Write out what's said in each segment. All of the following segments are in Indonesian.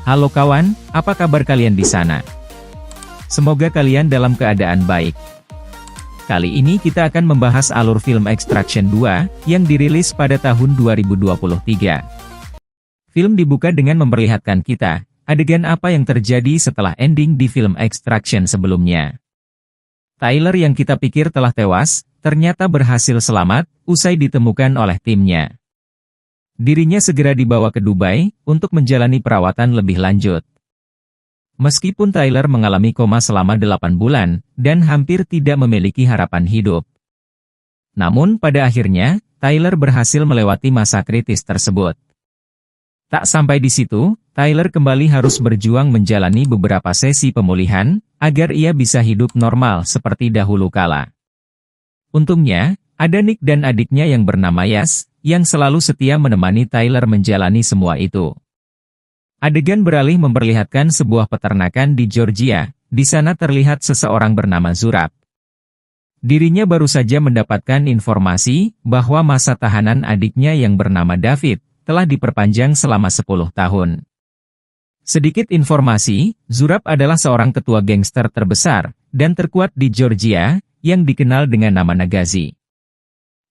Halo kawan, apa kabar kalian di sana? Semoga kalian dalam keadaan baik. Kali ini kita akan membahas alur film Extraction 2, yang dirilis pada tahun 2023. Film dibuka dengan memperlihatkan kita, adegan apa yang terjadi setelah ending di film Extraction sebelumnya. Tyler yang kita pikir telah tewas, ternyata berhasil selamat, usai ditemukan oleh timnya. Dirinya segera dibawa ke Dubai, untuk menjalani perawatan lebih lanjut. Meskipun Tyler mengalami koma selama 8 bulan, dan hampir tidak memiliki harapan hidup. Namun pada akhirnya, Tyler berhasil melewati masa kritis tersebut. Tak sampai di situ, Tyler kembali harus berjuang menjalani beberapa sesi pemulihan, agar ia bisa hidup normal seperti dahulu kala. Untungnya, ada Nick dan adiknya yang bernama Yas, yang selalu setia menemani Tyler menjalani semua itu. Adegan beralih memperlihatkan sebuah peternakan di Georgia, di sana terlihat seseorang bernama Zurab. Dirinya baru saja mendapatkan informasi, bahwa masa tahanan adiknya yang bernama David, telah diperpanjang selama 10 tahun. Sedikit informasi, Zurab adalah seorang ketua gangster terbesar, dan terkuat di Georgia, yang dikenal dengan nama Nagazi.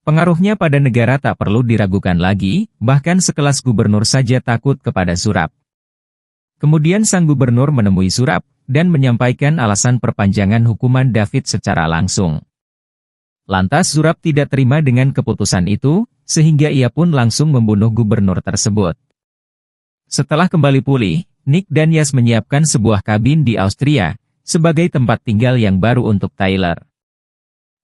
Pengaruhnya pada negara tak perlu diragukan lagi, bahkan sekelas gubernur saja takut kepada Zurab. Kemudian sang gubernur menemui Zurab, dan menyampaikan alasan perpanjangan hukuman David secara langsung. Lantas Zurab tidak terima dengan keputusan itu, sehingga ia pun langsung membunuh gubernur tersebut. Setelah kembali pulih, Nick dan Yas menyiapkan sebuah kabin di Austria, sebagai tempat tinggal yang baru untuk Tyler.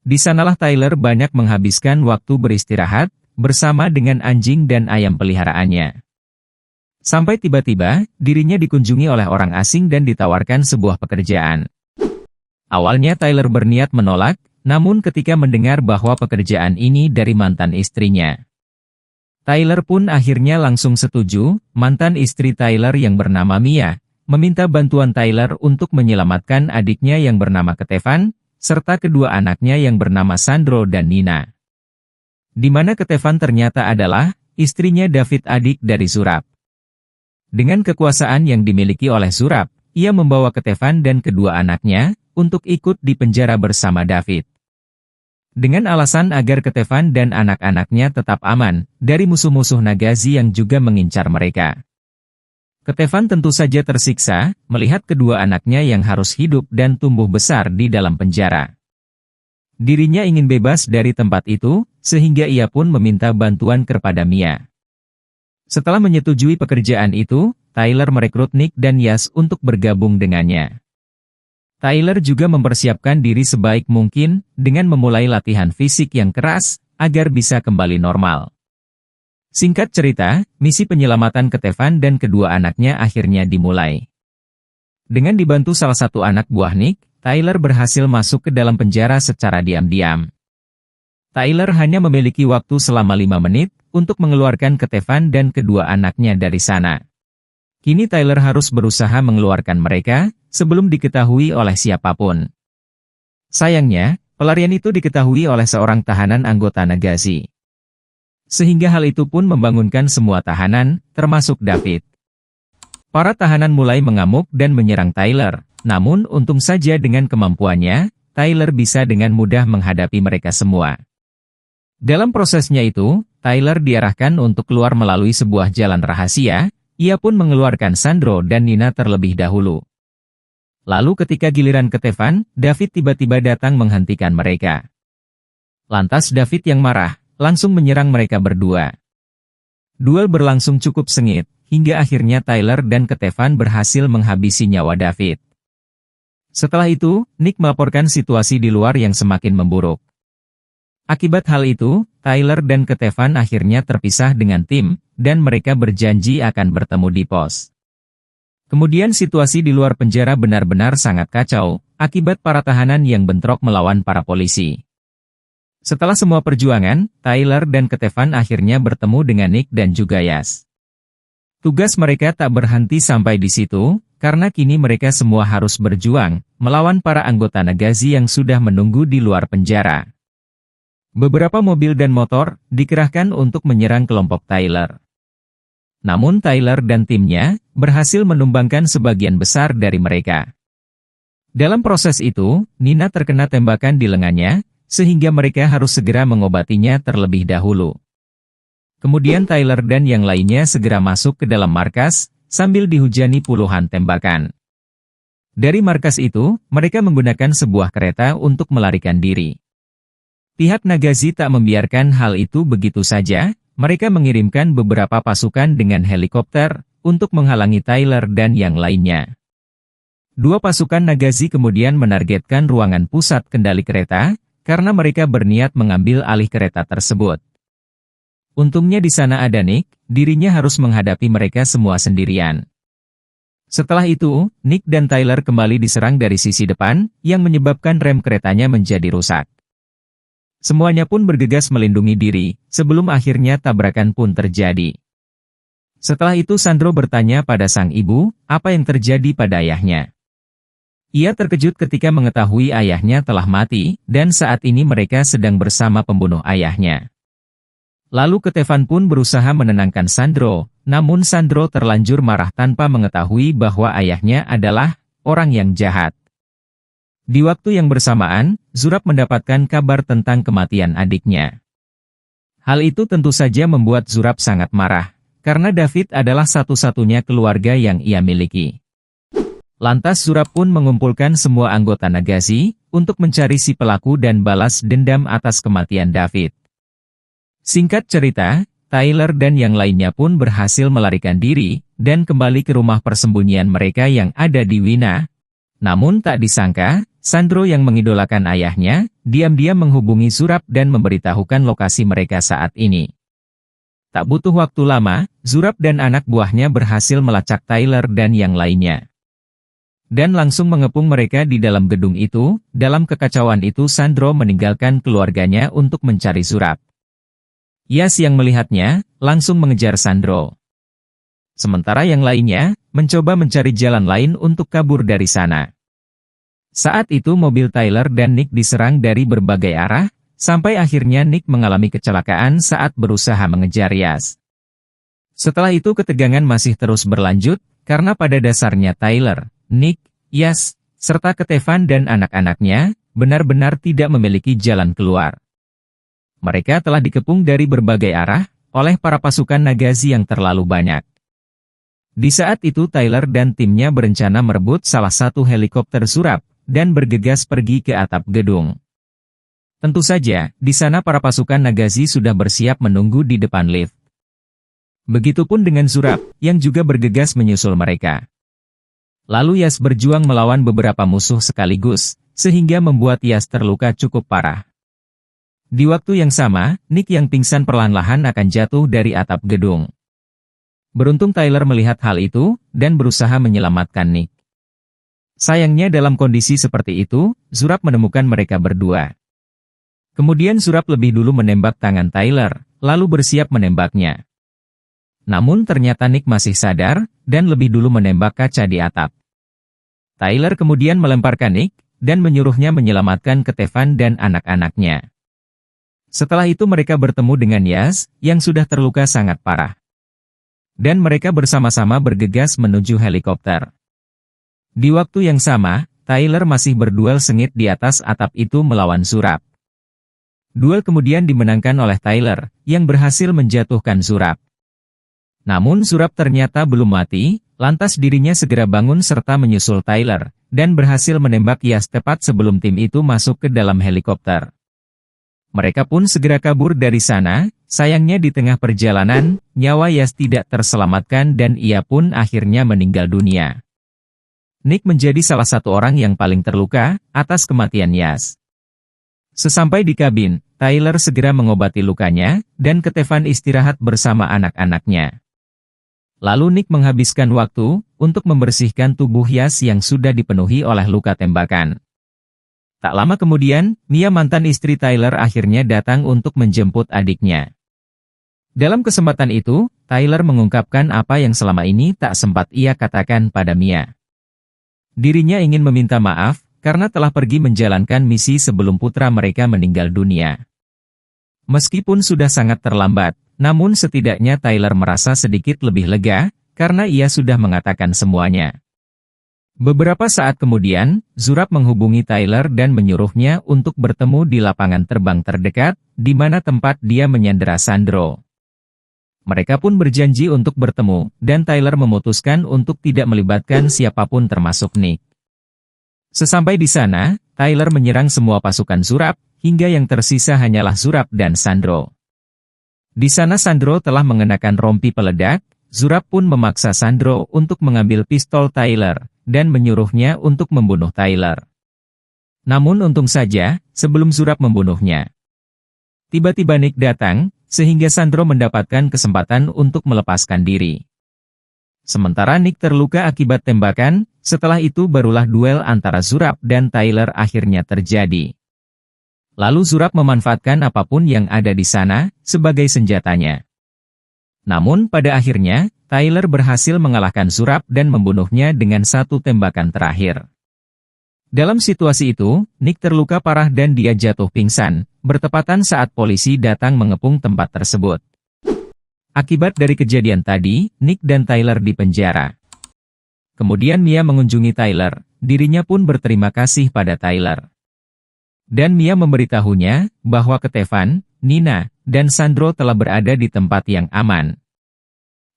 Di sanalah Tyler banyak menghabiskan waktu beristirahat, bersama dengan anjing dan ayam peliharaannya. Sampai tiba-tiba, dirinya dikunjungi oleh orang asing dan ditawarkan sebuah pekerjaan. Awalnya Tyler berniat menolak, namun ketika mendengar bahwa pekerjaan ini dari mantan istrinya, Tyler pun akhirnya langsung setuju. Mantan istri Tyler yang bernama Mia, meminta bantuan Tyler untuk menyelamatkan adiknya yang bernama Ketefan, serta kedua anaknya yang bernama Sandro dan Nina. Di mana Ketefan ternyata adalah istrinya David, adik dari Zurab. Dengan kekuasaan yang dimiliki oleh Zurab, ia membawa Ketefan dan kedua anaknya untuk ikut di penjara bersama David. Dengan alasan agar Ketefan dan anak-anaknya tetap aman dari musuh-musuh Nagazi yang juga mengincar mereka. Ketefan tentu saja tersiksa, melihat kedua anaknya yang harus hidup dan tumbuh besar di dalam penjara. Dirinya ingin bebas dari tempat itu, sehingga ia pun meminta bantuan kepada Mia. Setelah menyetujui pekerjaan itu, Tyler merekrut Nick dan Yas untuk bergabung dengannya. Tyler juga mempersiapkan diri sebaik mungkin, dengan memulai latihan fisik yang keras, agar bisa kembali normal. Singkat cerita, misi penyelamatan Ketefan dan kedua anaknya akhirnya dimulai. Dengan dibantu salah satu anak buah Nick, Tyler berhasil masuk ke dalam penjara secara diam-diam. Tyler hanya memiliki waktu selama 5 menit, untuk mengeluarkan Ketefan dan kedua anaknya dari sana. Kini Tyler harus berusaha mengeluarkan mereka, sebelum diketahui oleh siapapun. Sayangnya, pelarian itu diketahui oleh seorang tahanan anggota Nagazi. Sehingga hal itu pun membangunkan semua tahanan, termasuk David. Para tahanan mulai mengamuk dan menyerang Tyler, namun untung saja dengan kemampuannya, Tyler bisa dengan mudah menghadapi mereka semua. Dalam prosesnya itu, Tyler diarahkan untuk keluar melalui sebuah jalan rahasia, ia pun mengeluarkan Sandro dan Nina terlebih dahulu. Lalu ketika giliran Ketefan, David tiba-tiba datang menghentikan mereka. Lantas David yang marah, langsung menyerang mereka berdua. Duel berlangsung cukup sengit, hingga akhirnya Tyler dan Ketefan berhasil menghabisi nyawa David. Setelah itu, Nick melaporkan situasi di luar yang semakin memburuk. Akibat hal itu, Tyler dan Ketefan akhirnya terpisah dengan tim, dan mereka berjanji akan bertemu di pos. Kemudian situasi di luar penjara benar-benar sangat kacau, akibat para tahanan yang bentrok melawan para polisi. Setelah semua perjuangan, Tyler dan Ketefan akhirnya bertemu dengan Nick dan juga Yas. Tugas mereka tak berhenti sampai di situ, karena kini mereka semua harus berjuang, melawan para anggota Nagazi yang sudah menunggu di luar penjara. Beberapa mobil dan motor dikerahkan untuk menyerang kelompok Tyler. Namun Tyler dan timnya berhasil menumbangkan sebagian besar dari mereka. Dalam proses itu, Nina terkena tembakan di lengannya, sehingga mereka harus segera mengobatinya terlebih dahulu. Kemudian Tyler dan yang lainnya segera masuk ke dalam markas, sambil dihujani puluhan tembakan. Dari markas itu, mereka menggunakan sebuah kereta untuk melarikan diri. Pihak Nagazi tak membiarkan hal itu begitu saja, mereka mengirimkan beberapa pasukan dengan helikopter, untuk menghalangi Tyler dan yang lainnya. Dua pasukan Nagazi kemudian menargetkan ruangan pusat kendali kereta, karena mereka berniat mengambil alih kereta tersebut. Untungnya di sana ada Nick, dirinya harus menghadapi mereka semua sendirian. Setelah itu, Nick dan Tyler kembali diserang dari sisi depan, yang menyebabkan rem keretanya menjadi rusak. Semuanya pun bergegas melindungi diri, sebelum akhirnya tabrakan pun terjadi. Setelah itu Sandro bertanya pada sang ibu, apa yang terjadi pada ayahnya. Ia terkejut ketika mengetahui ayahnya telah mati, dan saat ini mereka sedang bersama pembunuh ayahnya. Lalu Ketevan pun berusaha menenangkan Sandro, namun Sandro terlanjur marah tanpa mengetahui bahwa ayahnya adalah orang yang jahat. Di waktu yang bersamaan, Zurab mendapatkan kabar tentang kematian adiknya. Hal itu tentu saja membuat Zurab sangat marah, karena David adalah satu-satunya keluarga yang ia miliki. Lantas Zurab pun mengumpulkan semua anggota Nagazi, untuk mencari si pelaku dan balas dendam atas kematian David. Singkat cerita, Tyler dan yang lainnya pun berhasil melarikan diri, dan kembali ke rumah persembunyian mereka yang ada di Wina. Namun tak disangka, Sandro yang mengidolakan ayahnya, diam-diam menghubungi Zurab dan memberitahukan lokasi mereka saat ini. Tak butuh waktu lama, Zurab dan anak buahnya berhasil melacak Tyler dan yang lainnya. Dan langsung mengepung mereka di dalam gedung itu. Dalam kekacauan itu Sandro meninggalkan keluarganya untuk mencari Zurab. Yas yang melihatnya, langsung mengejar Sandro. Sementara yang lainnya, mencoba mencari jalan lain untuk kabur dari sana. Saat itu mobil Tyler dan Nick diserang dari berbagai arah, sampai akhirnya Nick mengalami kecelakaan saat berusaha mengejar Yas. Setelah itu ketegangan masih terus berlanjut, karena pada dasarnya Tyler, Nick, Yas, serta Ketevan dan anak-anaknya, benar-benar tidak memiliki jalan keluar. Mereka telah dikepung dari berbagai arah, oleh para pasukan Nagazi yang terlalu banyak. Di saat itu Tyler dan timnya berencana merebut salah satu helikopter Zurab, dan bergegas pergi ke atap gedung. Tentu saja, di sana para pasukan Nagazi sudah bersiap menunggu di depan lift. Begitupun dengan Zurab, yang juga bergegas menyusul mereka. Lalu Yas berjuang melawan beberapa musuh sekaligus, sehingga membuat Yas terluka cukup parah. Di waktu yang sama, Nick yang pingsan perlahan-lahan akan jatuh dari atap gedung. Beruntung Tyler melihat hal itu, dan berusaha menyelamatkan Nick. Sayangnya dalam kondisi seperti itu, Zurab menemukan mereka berdua. Kemudian Zurab lebih dulu menembak tangan Tyler, lalu bersiap menembaknya. Namun ternyata Nick masih sadar, dan lebih dulu menembak kaca di atap. Tyler kemudian melemparkan Nick, dan menyuruhnya menyelamatkan Ketevan dan anak-anaknya. Setelah itu mereka bertemu dengan Yas, yang sudah terluka sangat parah. Dan mereka bersama-sama bergegas menuju helikopter. Di waktu yang sama, Tyler masih berduel sengit di atas atap itu melawan Zurab. Duel kemudian dimenangkan oleh Tyler, yang berhasil menjatuhkan Zurab. Namun Zurab ternyata belum mati, lantas dirinya segera bangun serta menyusul Tyler, dan berhasil menembak Yas tepat sebelum tim itu masuk ke dalam helikopter. Mereka pun segera kabur dari sana, sayangnya di tengah perjalanan, nyawa Yas tidak terselamatkan dan ia pun akhirnya meninggal dunia. Nick menjadi salah satu orang yang paling terluka, atas kematian Yas. Sesampai di kabin, Tyler segera mengobati lukanya, dan Ketevan istirahat bersama anak-anaknya. Lalu Nick menghabiskan waktu, untuk membersihkan tubuh Yas yang sudah dipenuhi oleh luka tembakan. Tak lama kemudian, Mia mantan istri Tyler akhirnya datang untuk menjemput adiknya. Dalam kesempatan itu, Tyler mengungkapkan apa yang selama ini tak sempat ia katakan pada Mia. Dirinya ingin meminta maaf, karena telah pergi menjalankan misi sebelum putra mereka meninggal dunia. Meskipun sudah sangat terlambat, namun setidaknya Tyler merasa sedikit lebih lega, karena ia sudah mengatakan semuanya. Beberapa saat kemudian, Zurab menghubungi Tyler dan menyuruhnya untuk bertemu di lapangan terbang terdekat, di mana tempat dia menyandera Sandro. Mereka pun berjanji untuk bertemu, dan Tyler memutuskan untuk tidak melibatkan siapapun termasuk Nick. Sesampai di sana, Tyler menyerang semua pasukan Zurab, hingga yang tersisa hanyalah Zurab dan Sandro. Di sana Sandro telah mengenakan rompi peledak, Zurab pun memaksa Sandro untuk mengambil pistol Tyler, dan menyuruhnya untuk membunuh Tyler. Namun untung saja, sebelum Zurab membunuhnya, tiba-tiba Nick datang, sehingga Sandro mendapatkan kesempatan untuk melepaskan diri. Sementara Nick terluka akibat tembakan, setelah itu barulah duel antara Zurab dan Tyler akhirnya terjadi. Lalu Zurab memanfaatkan apapun yang ada di sana, sebagai senjatanya. Namun pada akhirnya, Tyler berhasil mengalahkan Zurab dan membunuhnya dengan satu tembakan terakhir. Dalam situasi itu, Nick terluka parah dan dia jatuh pingsan, bertepatan saat polisi datang mengepung tempat tersebut. Akibat dari kejadian tadi, Nick dan Tyler dipenjara. Kemudian Mia mengunjungi Tyler, dirinya pun berterima kasih pada Tyler. Dan Mia memberitahunya, bahwa Kevin, Nina, dan Sandro telah berada di tempat yang aman.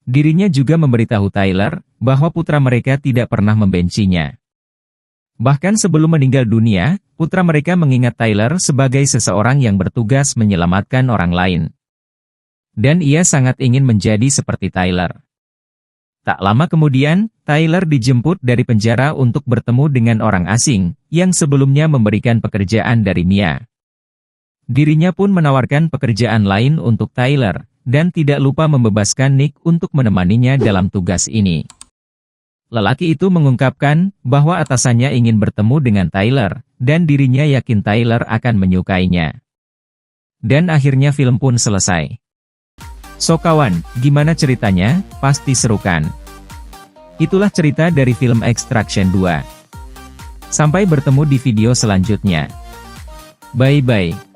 Dirinya juga memberitahu Tyler, bahwa putra mereka tidak pernah membencinya. Bahkan sebelum meninggal dunia, putra mereka mengingat Tyler sebagai seseorang yang bertugas menyelamatkan orang lain. Dan ia sangat ingin menjadi seperti Tyler. Tak lama kemudian, Tyler dijemput dari penjara untuk bertemu dengan orang asing, yang sebelumnya memberikan pekerjaan dari Mia. Dirinya pun menawarkan pekerjaan lain untuk Tyler, dan tidak lupa membebaskan Nick untuk menemaninya dalam tugas ini. Lelaki itu mengungkapkan, bahwa atasannya ingin bertemu dengan Tyler, dan dirinya yakin Tyler akan menyukainya. Dan akhirnya film pun selesai. So kawan, gimana ceritanya? Pasti seru kan? Itulah cerita dari film Extraction 2. Sampai bertemu di video selanjutnya. Bye-bye.